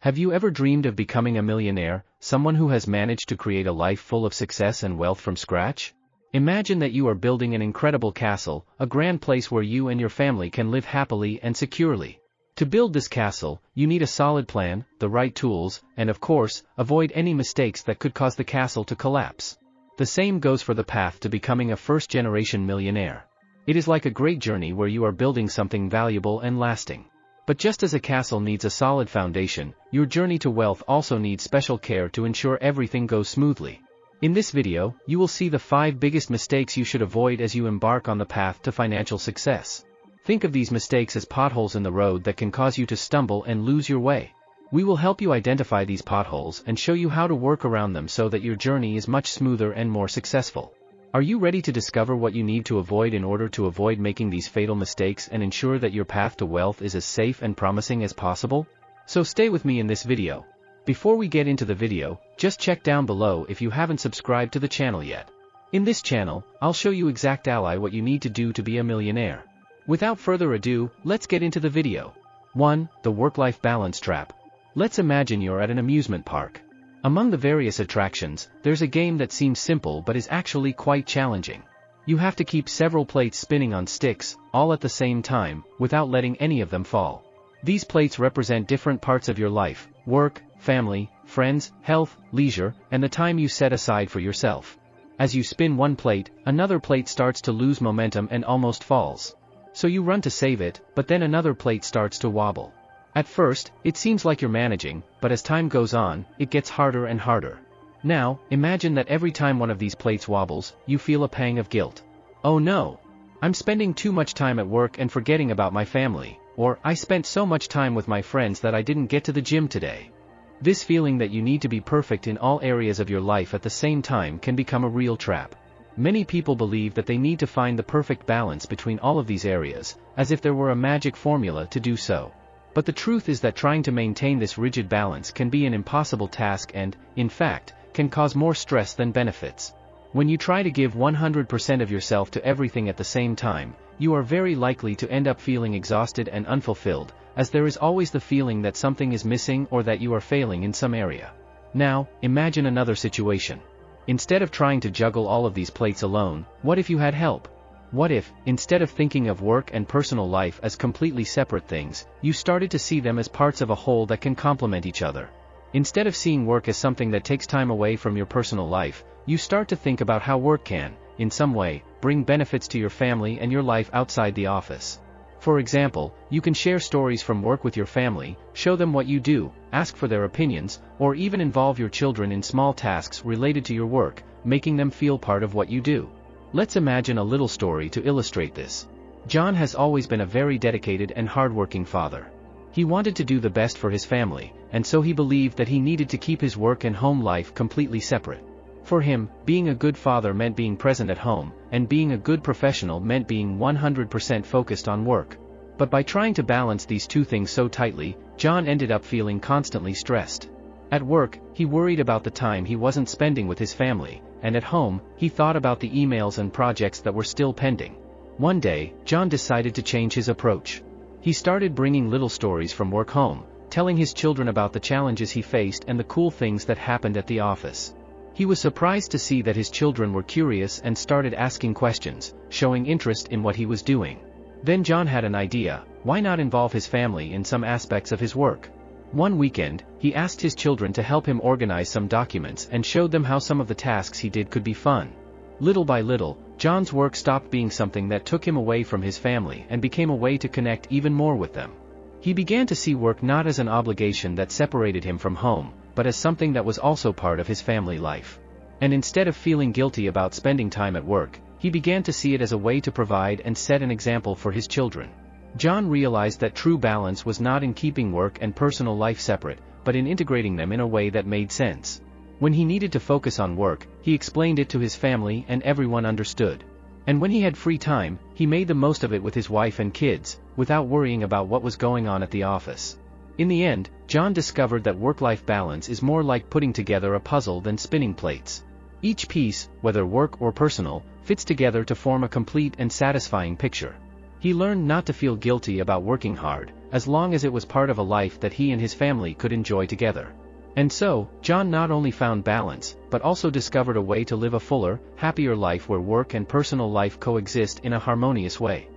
Have you ever dreamed of becoming a millionaire, someone who has managed to create a life full of success and wealth from scratch? Imagine that you are building an incredible castle, a grand place where you and your family can live happily and securely. To build this castle, you need a solid plan, the right tools, and of course, avoid any mistakes that could cause the castle to collapse. The same goes for the path to becoming a first-generation millionaire. It is like a great journey where you are building something valuable and lasting. But just as a castle needs a solid foundation, your journey to wealth also needs special care to ensure everything goes smoothly. In this video, you will see the 5 biggest mistakes you should avoid as you embark on the path to financial success. Think of these mistakes as potholes in the road that can cause you to stumble and lose your way. We will help you identify these potholes and show you how to work around them so that your journey is much smoother and more successful. Are you ready to discover what you need to avoid in order to avoid making these fatal mistakes and ensure that your path to wealth is as safe and promising as possible? So stay with me in this video. Before we get into the video, just check down below if you haven't subscribed to the channel yet. In this channel, I'll show you exactly what you need to do to be a millionaire. Without further ado, let's get into the video. 1. The work-life balance trap. Let's imagine you're at an amusement park. Among the various attractions, there's a game that seems simple but is actually quite challenging. You have to keep several plates spinning on sticks, all at the same time, without letting any of them fall. These plates represent different parts of your life: work, family, friends, health, leisure, and the time you set aside for yourself. As you spin one plate, another plate starts to lose momentum and almost falls. So you run to save it, but then another plate starts to wobble. At first, it seems like you're managing, but as time goes on, it gets harder and harder. Now, imagine that every time one of these plates wobbles, you feel a pang of guilt. Oh no! I'm spending too much time at work and forgetting about my family, or I spent so much time with my friends that I didn't get to the gym today. This feeling that you need to be perfect in all areas of your life at the same time can become a real trap. Many people believe that they need to find the perfect balance between all of these areas, as if there were a magic formula to do so. But the truth is that trying to maintain this rigid balance can be an impossible task and, in fact, can cause more stress than benefits. When you try to give 100% of yourself to everything at the same time, you are very likely to end up feeling exhausted and unfulfilled, as there is always the feeling that something is missing or that you are failing in some area. Now, imagine another situation. Instead of trying to juggle all of these plates alone, what if you had help? What if, instead of thinking of work and personal life as completely separate things, you started to see them as parts of a whole that can complement each other? Instead of seeing work as something that takes time away from your personal life, you start to think about how work can, in some way, bring benefits to your family and your life outside the office. For example, you can share stories from work with your family, show them what you do, ask for their opinions, or even involve your children in small tasks related to your work, making them feel part of what you do. Let's imagine a little story to illustrate this. John has always been a very dedicated and hardworking father. He wanted to do the best for his family, and so he believed that he needed to keep his work and home life completely separate. For him, being a good father meant being present at home, and being a good professional meant being 100% focused on work. But by trying to balance these two things so tightly, John ended up feeling constantly stressed. At work, he worried about the time he wasn't spending with his family, and at home, he thought about the emails and projects that were still pending. One day, John decided to change his approach. He started bringing little stories from work home, telling his children about the challenges he faced and the cool things that happened at the office. He was surprised to see that his children were curious and started asking questions, showing interest in what he was doing. Then John had an idea: why not involve his family in some aspects of his work? One weekend, he asked his children to help him organize some documents and showed them how some of the tasks he did could be fun. Little by little, John's work stopped being something that took him away from his family and became a way to connect even more with them. He began to see work not as an obligation that separated him from home, but as something that was also part of his family life. And instead of feeling guilty about spending time at work, he began to see it as a way to provide and set an example for his children. John realized that true balance was not in keeping work and personal life separate, but in integrating them in a way that made sense. When he needed to focus on work, he explained it to his family and everyone understood. And when he had free time, he made the most of it with his wife and kids, without worrying about what was going on at the office. In the end, John discovered that work-life balance is more like putting together a puzzle than spinning plates. Each piece, whether work or personal, fits together to form a complete and satisfying picture. He learned not to feel guilty about working hard, as long as it was part of a life that he and his family could enjoy together. And so, John not only found balance, but also discovered a way to live a fuller, happier life where work and personal life coexist in a harmonious way.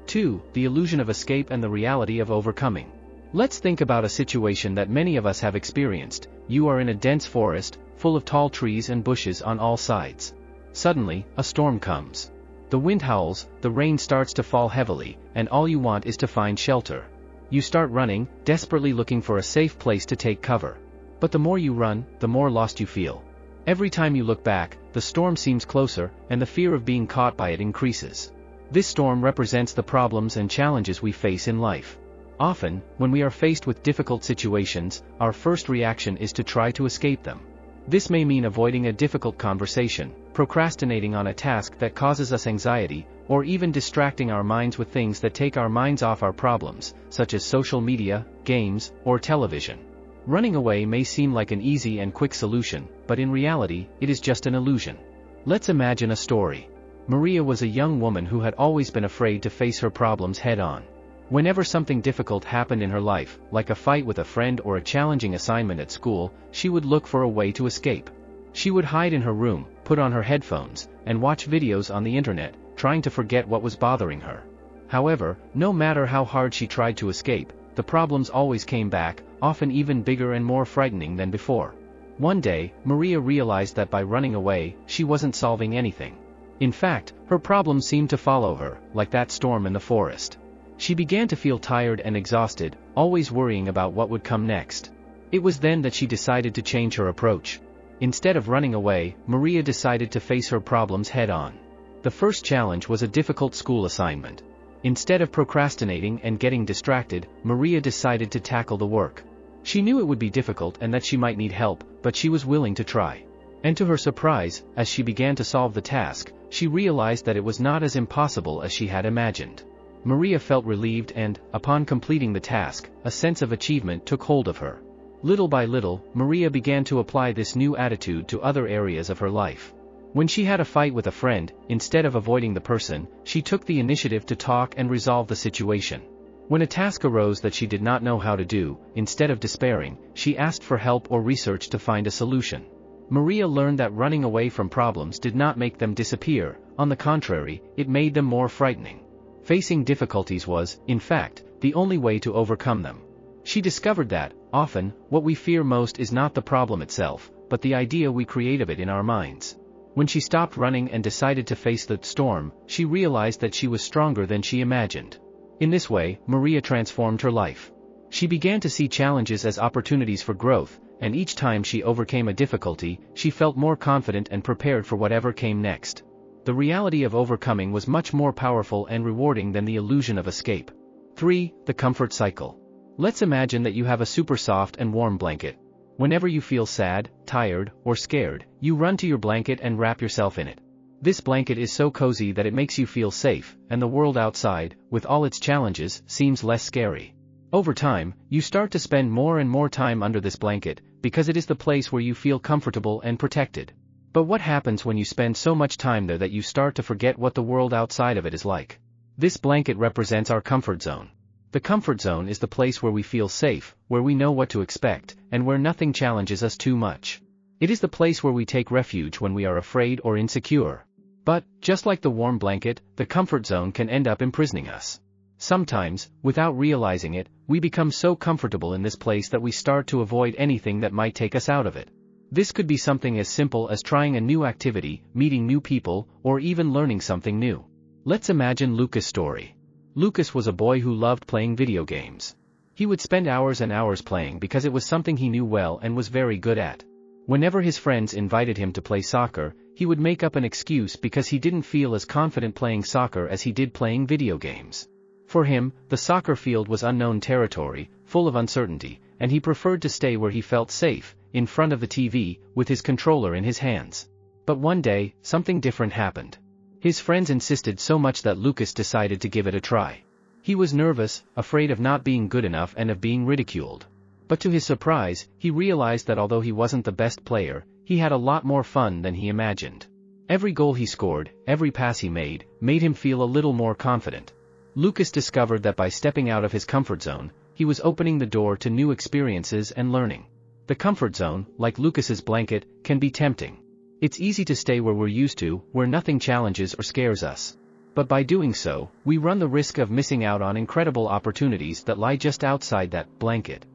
2. The illusion of escape and the reality of overcoming. Let's think about a situation that many of us have experienced. You are in a dense forest, full of tall trees and bushes on all sides. Suddenly, a storm comes. The wind howls, the rain starts to fall heavily, and all you want is to find shelter. You start running, desperately looking for a safe place to take cover. But the more you run, the more lost you feel. Every time you look back, the storm seems closer, and the fear of being caught by it increases. This storm represents the problems and challenges we face in life. Often, when we are faced with difficult situations, our first reaction is to try to escape them. This may mean avoiding a difficult conversation, procrastinating on a task that causes us anxiety, or even distracting our minds with things that take our minds off our problems, such as social media, games, or television. Running away may seem like an easy and quick solution, but in reality, it is just an illusion. Let's imagine a story. Maria was a young woman who had always been afraid to face her problems head-on. Whenever something difficult happened in her life, like a fight with a friend or a challenging assignment at school, she would look for a way to escape. She would hide in her room, put on her headphones, and watch videos on the internet, trying to forget what was bothering her. However, no matter how hard she tried to escape, the problems always came back, often even bigger and more frightening than before. One day, Maria realized that by running away, she wasn't solving anything. In fact, her problems seemed to follow her, like that storm in the forest. She began to feel tired and exhausted, always worrying about what would come next. It was then that she decided to change her approach. Instead of running away, Maria decided to face her problems head-on. The first challenge was a difficult school assignment. Instead of procrastinating and getting distracted, Maria decided to tackle the work. She knew it would be difficult and that she might need help, but she was willing to try. And to her surprise, as she began to solve the task, she realized that it was not as impossible as she had imagined. Maria felt relieved and, upon completing the task, a sense of achievement took hold of her. Little by little, Maria began to apply this new attitude to other areas of her life. When she had a fight with a friend, instead of avoiding the person, she took the initiative to talk and resolve the situation. When a task arose that she did not know how to do, instead of despairing, she asked for help or research to find a solution. Maria learned that running away from problems did not make them disappear. On the contrary, it made them more frightening. Facing difficulties was, in fact, the only way to overcome them. She discovered that, often, what we fear most is not the problem itself, but the idea we create of it in our minds. When she stopped running and decided to face the storm, she realized that she was stronger than she imagined. In this way, Maria transformed her life. She began to see challenges as opportunities for growth, and each time she overcame a difficulty, she felt more confident and prepared for whatever came next. The reality of overcoming was much more powerful and rewarding than the illusion of escape. 3. The comfort cycle. Let's imagine that you have a super soft and warm blanket. Whenever you feel sad, tired, or scared, you run to your blanket and wrap yourself in it. This blanket is so cozy that it makes you feel safe, and the world outside, with all its challenges, seems less scary. Over time, you start to spend more and more time under this blanket, because it is the place where you feel comfortable and protected. But what happens when you spend so much time there that you start to forget what the world outside of it is like? This blanket represents our comfort zone. The comfort zone is the place where we feel safe, where we know what to expect, and where nothing challenges us too much. It is the place where we take refuge when we are afraid or insecure. But, just like the warm blanket, the comfort zone can end up imprisoning us. Sometimes, without realizing it, we become so comfortable in this place that we start to avoid anything that might take us out of it. This could be something as simple as trying a new activity, meeting new people, or even learning something new. Let's imagine Lucas' story. Lucas was a boy who loved playing video games. He would spend hours and hours playing because it was something he knew well and was very good at. Whenever his friends invited him to play soccer, he would make up an excuse because he didn't feel as confident playing soccer as he did playing video games. For him, the soccer field was unknown territory, full of uncertainty, and he preferred to stay where he felt safe, in front of the TV, with his controller in his hands. But one day, something different happened. His friends insisted so much that Lucas decided to give it a try. He was nervous, afraid of not being good enough and of being ridiculed. But to his surprise, he realized that although he wasn't the best player, he had a lot more fun than he imagined. Every goal he scored, every pass he made him feel a little more confident. Lucas discovered that by stepping out of his comfort zone, he was opening the door to new experiences and learning. The comfort zone, like Lucas's blanket, can be tempting. It's easy to stay where we're used to, where nothing challenges or scares us. But by doing so, we run the risk of missing out on incredible opportunities that lie just outside that blanket.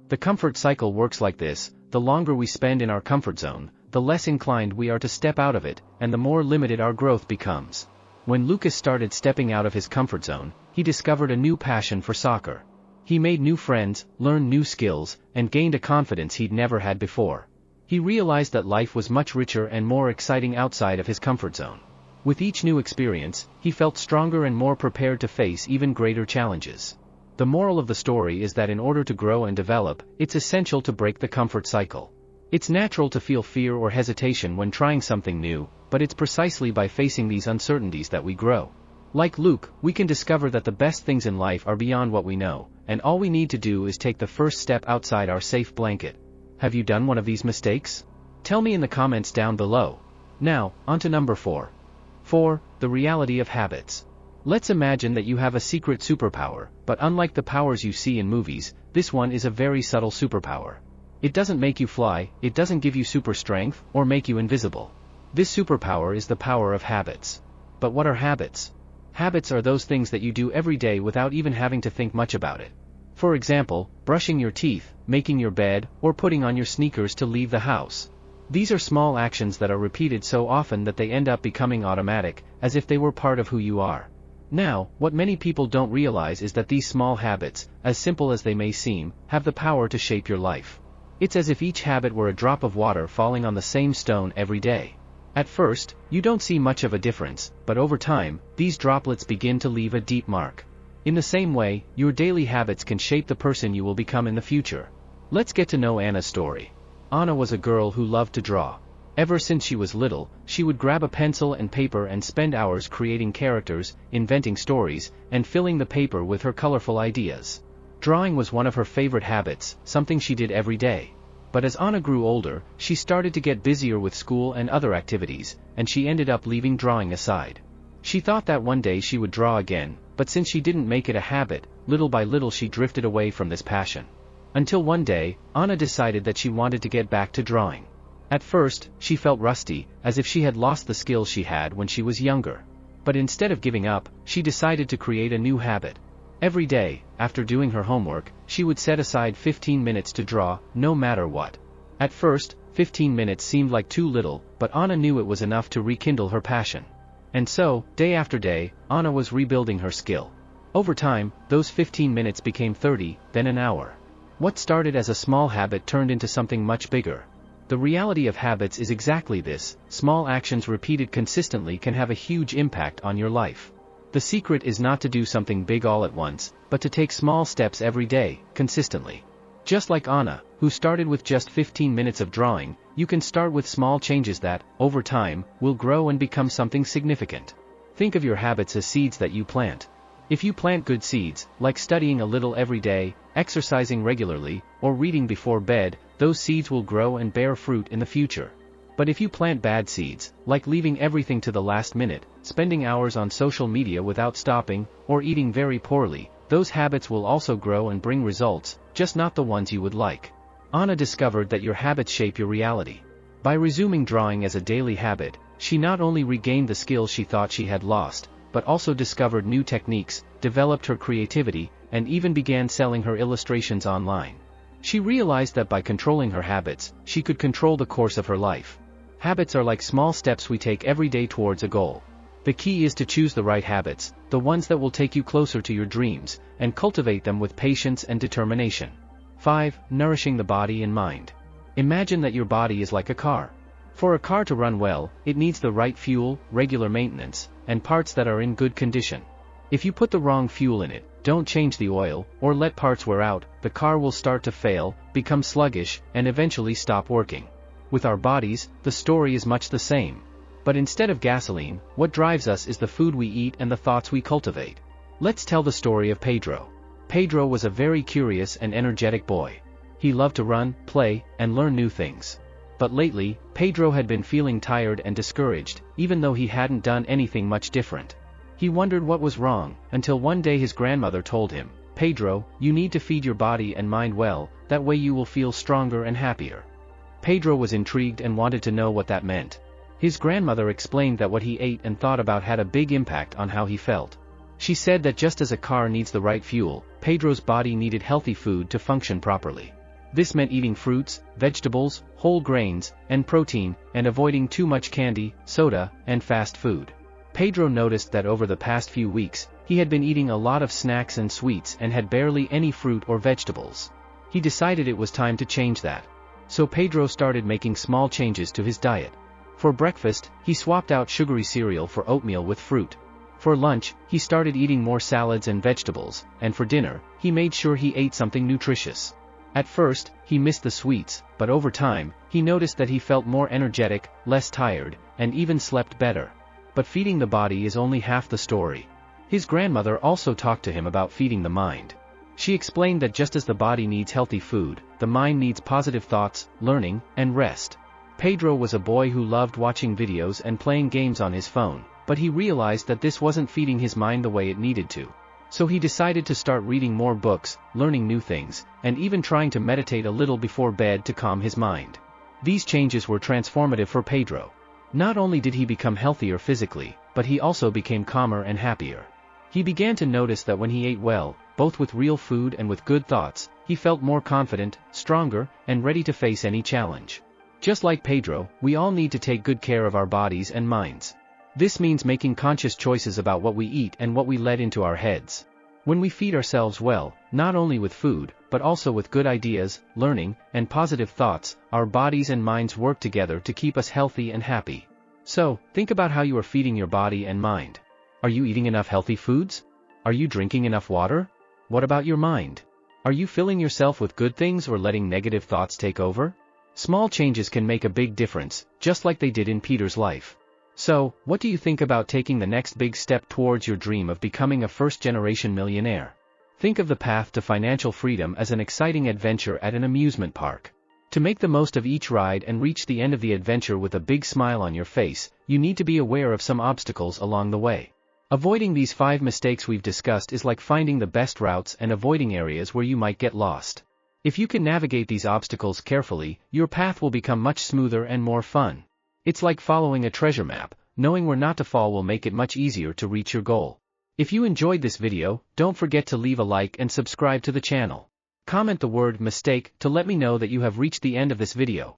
The comfort cycle works like this: the longer we spend in our comfort zone, the less inclined we are to step out of it, and the more limited our growth becomes. When Lucas started stepping out of his comfort zone, he discovered a new passion for soccer. He made new friends, learned new skills, and gained a confidence he'd never had before. He realized that life was much richer and more exciting outside of his comfort zone. With each new experience, he felt stronger and more prepared to face even greater challenges. The moral of the story is that in order to grow and develop, it's essential to break the comfort cycle. It's natural to feel fear or hesitation when trying something new, but it's precisely by facing these uncertainties that we grow. Like Luke, we can discover that the best things in life are beyond what we know, and all we need to do is take the first step outside our safe blanket. Have you done one of these mistakes? Tell me in the comments down below. Now, on to number 4. 4. The reality of habits. Let's imagine that you have a secret superpower, but unlike the powers you see in movies, this one is a very subtle superpower. It doesn't make you fly, it doesn't give you super strength, or make you invisible. This superpower is the power of habits. But what are habits? Habits are those things that you do every day without even having to think much about it. For example, brushing your teeth, making your bed, or putting on your sneakers to leave the house. These are small actions that are repeated so often that they end up becoming automatic, as if they were part of who you are. Now, what many people don't realize is that these small habits, as simple as they may seem, have the power to shape your life. It's as if each habit were a drop of water falling on the same stone every day. At first, you don't see much of a difference, but over time, these droplets begin to leave a deep mark. In the same way, your daily habits can shape the person you will become in the future. Let's get to know Anna's story. Anna was a girl who loved to draw. Ever since she was little, she would grab a pencil and paper and spend hours creating characters, inventing stories, and filling the paper with her colorful ideas. Drawing was one of her favorite habits, something she did every day. But as Anna grew older, she started to get busier with school and other activities, and she ended up leaving drawing aside. She thought that one day she would draw again, but since she didn't make it a habit, little by little she drifted away from this passion. Until one day, Anna decided that she wanted to get back to drawing. At first, she felt rusty, as if she had lost the skills she had when she was younger. But instead of giving up, she decided to create a new habit. Every day, after doing her homework, she would set aside 15 minutes to draw, no matter what. At first, 15 minutes seemed like too little, but Anna knew it was enough to rekindle her passion. And so, day after day, Anna was rebuilding her skill. Over time, those 15 minutes became 30, then an hour. What started as a small habit turned into something much bigger. The reality of habits is exactly this: small actions repeated consistently can have a huge impact on your life. The secret is not to do something big all at once, but to take small steps every day, consistently. Just like Anna, who started with just 15 minutes of drawing, you can start with small changes that, over time, will grow and become something significant. Think of your habits as seeds that you plant. If you plant good seeds, like studying a little every day, exercising regularly, or reading before bed, those seeds will grow and bear fruit in the future. But if you plant bad seeds, like leaving everything to the last minute, spending hours on social media without stopping, or eating very poorly, those habits will also grow and bring results, just not the ones you would like. Anna discovered that your habits shape your reality. By resuming drawing as a daily habit, she not only regained the skills she thought she had lost, but also discovered new techniques, developed her creativity, and even began selling her illustrations online. She realized that by controlling her habits, she could control the course of her life. Habits are like small steps we take every day towards a goal. The key is to choose the right habits, the ones that will take you closer to your dreams, and cultivate them with patience and determination. 5. Nourishing the body and mind. Imagine that your body is like a car. For a car to run well, it needs the right fuel, regular maintenance, and parts that are in good condition. If you put the wrong fuel in it, don't change the oil, or let parts wear out, the car will start to fail, become sluggish, and eventually stop working. With our bodies, the story is much the same. But instead of gasoline, what drives us is the food we eat and the thoughts we cultivate. Let's tell the story of Pedro. Pedro was a very curious and energetic boy. He loved to run, play, and learn new things. But lately, Pedro had been feeling tired and discouraged, even though he hadn't done anything much different. He wondered what was wrong, until one day his grandmother told him, "Pedro, you need to feed your body and mind well, that way you will feel stronger and happier." Pedro was intrigued and wanted to know what that meant. His grandmother explained that what he ate and thought about had a big impact on how he felt. She said that just as a car needs the right fuel, Pedro's body needed healthy food to function properly. This meant eating fruits, vegetables, whole grains, and protein, and avoiding too much candy, soda, and fast food. Pedro noticed that over the past few weeks, he had been eating a lot of snacks and sweets and had barely any fruit or vegetables. He decided it was time to change that. So Pedro started making small changes to his diet. For breakfast, he swapped out sugary cereal for oatmeal with fruit. For lunch, he started eating more salads and vegetables, and for dinner, he made sure he ate something nutritious. At first, he missed the sweets, but over time, he noticed that he felt more energetic, less tired, and even slept better. But feeding the body is only half the story. His grandmother also talked to him about feeding the mind. She explained that just as the body needs healthy food, the mind needs positive thoughts, learning, and rest. Pedro was a boy who loved watching videos and playing games on his phone, but he realized that this wasn't feeding his mind the way it needed to. So he decided to start reading more books, learning new things, and even trying to meditate a little before bed to calm his mind. These changes were transformative for Pedro. Not only did he become healthier physically, but he also became calmer and happier. He began to notice that when he ate well, both with real food and with good thoughts, he felt more confident, stronger, and ready to face any challenge. Just like Pedro, we all need to take good care of our bodies and minds. This means making conscious choices about what we eat and what we let into our heads. When we feed ourselves well, not only with food, but also with good ideas, learning, and positive thoughts, our bodies and minds work together to keep us healthy and happy. So, think about how you are feeding your body and mind. Are you eating enough healthy foods? Are you drinking enough water? What about your mind? Are you filling yourself with good things or letting negative thoughts take over? Small changes can make a big difference, just like they did in Peter's life. So, what do you think about taking the next big step towards your dream of becoming a first-generation millionaire? Think of the path to financial freedom as an exciting adventure at an amusement park. To make the most of each ride and reach the end of the adventure with a big smile on your face, you need to be aware of some obstacles along the way. Avoiding these 5 mistakes we've discussed is like finding the best routes and avoiding areas where you might get lost. If you can navigate these obstacles carefully, your path will become much smoother and more fun. It's like following a treasure map. Knowing where not to fall will make it much easier to reach your goal. If you enjoyed this video, don't forget to leave a like and subscribe to the channel. Comment the word mistake to let me know that you have reached the end of this video.